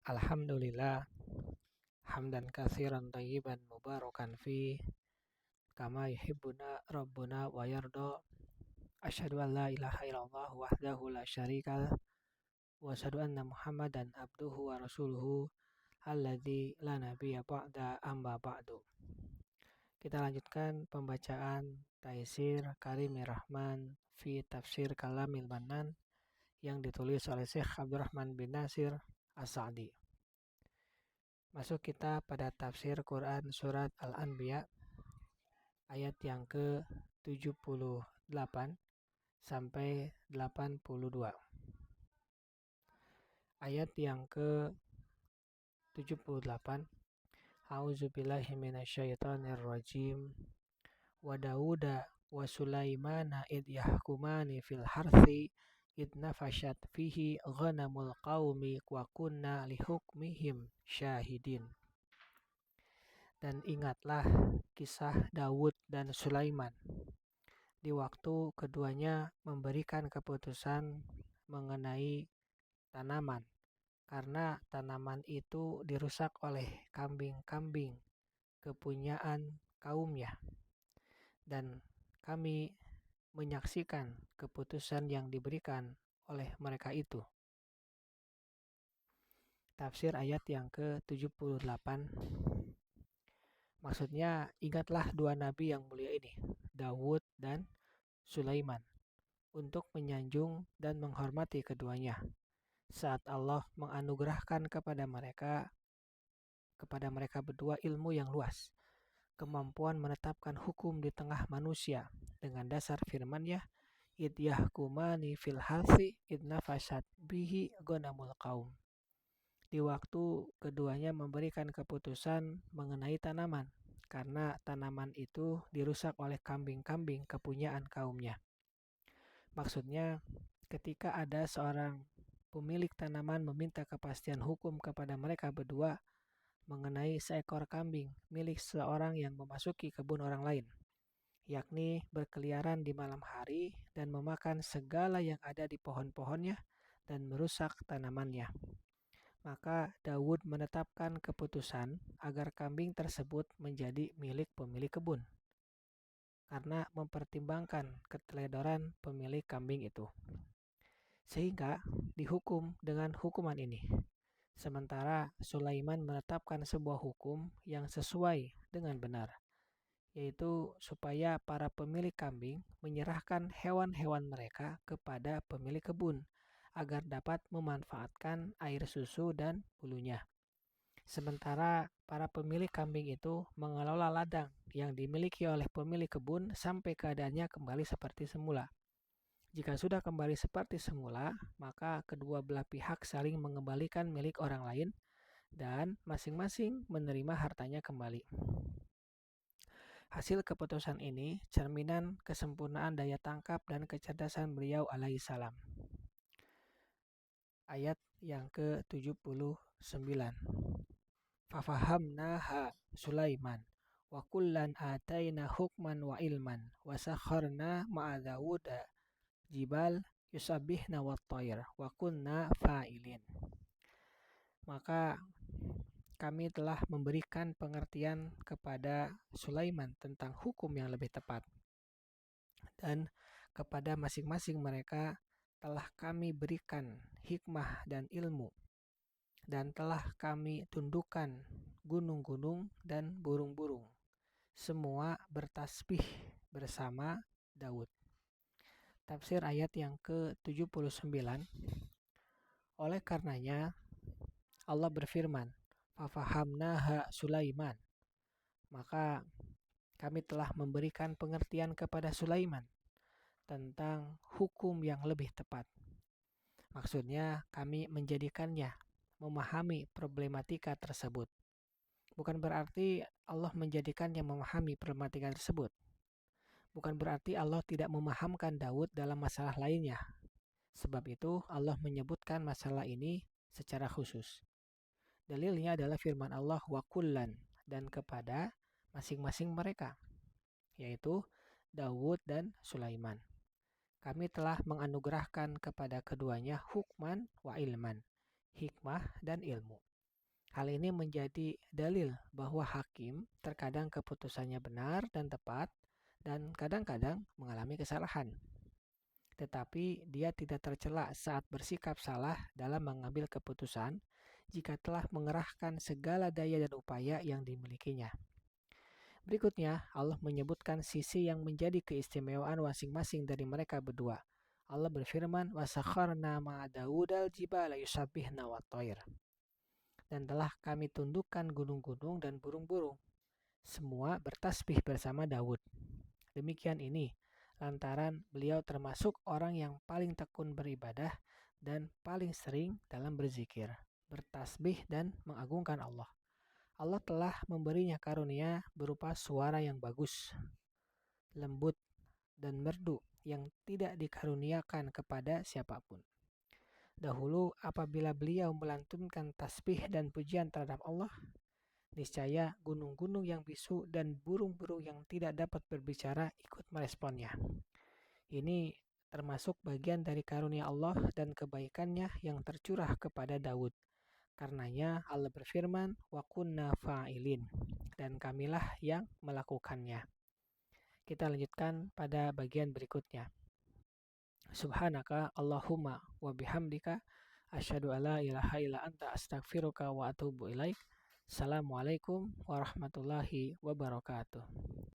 Alhamdulillah, hamdan katsiran tayyiban mubarakan fi kama yuhibbuna rabbuna wa yarda. Asyhadu an la ilaha illallah wahdahu la syarika lah wa asyhadu anna Muhammadan abduhu wa rasuluhu alladzi la nabiyya ba'da amma ba'du. Kita lanjutkan pembacaan Taisir Karimir Rahman fi Tafsir Kalamil Mannan yang ditulis oleh Syekh Abdurrahman bin Nasir As-Sa'di. Masuk kita pada tafsir Quran surat Al-Anbiya ayat yang ke-78 sampai 82. Ayat yang ke-78. A'udzubillahi minasyaitonir rajim. Wa Dauda wa Sulaimana id yahkumani fil harthi id nafashat fihi ghanamul qaumi wa kunna lihukmihim syahidin. Dan ingatlah kisah Daud dan Sulaiman di waktu keduanya memberikan keputusan mengenai tanaman, karena tanaman itu dirusak oleh kambing-kambing kepunyaan kaumnya, dan kami menyaksikan keputusan yang diberikan oleh mereka itu. Tafsir ayat yang ke-78. Maksudnya, ingatlah dua nabi yang mulia ini, Daud dan Sulaiman, untuk menyanjung dan menghormati keduanya saat Allah menganugerahkan kepada mereka berdua ilmu yang luas, kemampuan menetapkan hukum di tengah manusia dengan dasar firman-Nya, id yahkumani fil harthi id nafashat bihi ghanamul qaum. Di waktu keduanya memberikan keputusan mengenai tanaman, karena tanaman itu dirusak oleh kambing-kambing kepunyaan kaumnya. Maksudnya, ketika ada seorang pemilik tanaman meminta kepastian hukum kepada mereka berdua mengenai seekor kambing milik seorang yang memasuki kebun orang lain, yakni berkeliaran di malam hari dan memakan segala yang ada di pohon-pohonnya dan merusak tanamannya. Maka Daud menetapkan keputusan agar kambing tersebut menjadi milik pemilik kebun, karena mempertimbangkan keteledoran pemilik kambing itu, sehingga dihukum dengan hukuman ini. Sementara Sulaiman menetapkan sebuah hukum yang sesuai dengan benar, yaitu supaya para pemilik kambing menyerahkan hewan-hewan mereka kepada pemilik kebun agar dapat memanfaatkan air susu dan bulunya. Sementara para pemilik kambing itu mengelola ladang yang dimiliki oleh pemilik kebun sampai keadaannya kembali seperti semula. Jika sudah kembali seperti semula, maka kedua belah pihak saling mengembalikan milik orang lain dan masing-masing menerima hartanya kembali. Hasil keputusan ini cerminan kesempurnaan daya tangkap dan kecerdasan beliau alaihissalam. Ayat yang ke-79. Fafahamnaha Sulaiman wa kullan ataina hukman wa ilman wa sakharna ma'a Dawuda jibal yusabbihna wat tayr wa kunna fa'ilin. Maka kami telah memberikan pengertian kepada Sulaiman tentang hukum yang lebih tepat, dan kepada masing-masing mereka telah kami berikan hikmah dan ilmu, dan telah kami tundukkan gunung-gunung dan burung-burung, semua bertasbih bersama Daud. Tafsir ayat yang ke-79. Oleh karenanya Allah berfirman, fafahamnaha Sulaiman, maka kami telah memberikan pengertian kepada Sulaiman tentang hukum yang lebih tepat. Maksudnya, kami menjadikannya memahami problematika tersebut. Bukan berarti Allah menjadikannya memahami problematika tersebut. Bukan berarti Allah tidak memahamkan Daud dalam masalah lainnya. Sebab itu Allah menyebutkan masalah ini secara khusus. Dalilnya adalah firman Allah wa kullan, dan kepada masing-masing mereka, yaitu Daud dan Sulaiman. Kami telah menganugerahkan kepada keduanya hukman wa ilman, hikmah dan ilmu. Hal ini menjadi dalil bahwa hakim terkadang keputusannya benar dan tepat dan kadang-kadang mengalami kesalahan. Tetapi dia tidak tercela saat bersikap salah dalam mengambil keputusan jika telah mengerahkan segala daya dan upaya yang dimilikinya. Berikutnya, Allah menyebutkan sisi yang menjadi keistimewaan masing-masing dari mereka berdua. Allah berfirman, وَسَخَّرْنَا مَعَ دَاوُودَ الْجِبَالَ يُسَبِّحْنَ وَالطَّيْرَ. Dan telah kami tundukkan gunung-gunung dan burung-burung. Semua bertasbih bersama Daud. Demikian ini, lantaran beliau termasuk orang yang paling tekun beribadah dan paling sering dalam berzikir, bertasbih dan mengagungkan Allah. Allah telah memberinya karunia berupa suara yang bagus, lembut, dan merdu yang tidak dikaruniakan kepada siapapun. Dahulu apabila beliau melantunkan tasbih dan pujian terhadap Allah, niscaya gunung-gunung yang bisu dan burung-burung yang tidak dapat berbicara ikut meresponnya. Ini termasuk bagian dari karunia Allah dan kebaikannya yang tercurah kepada Daud. Karenanya Allah berfirman, wa kunna fa'ilin, dan kamilah yang melakukannya. Kita lanjutkan pada bagian berikutnya. Subhanaka Allahumma wa bihamdika asyhadu alla ilaha illa anta astaghfiruka wa atubu ilaik. Assalamualaikum warahmatullahi wabarakatuh.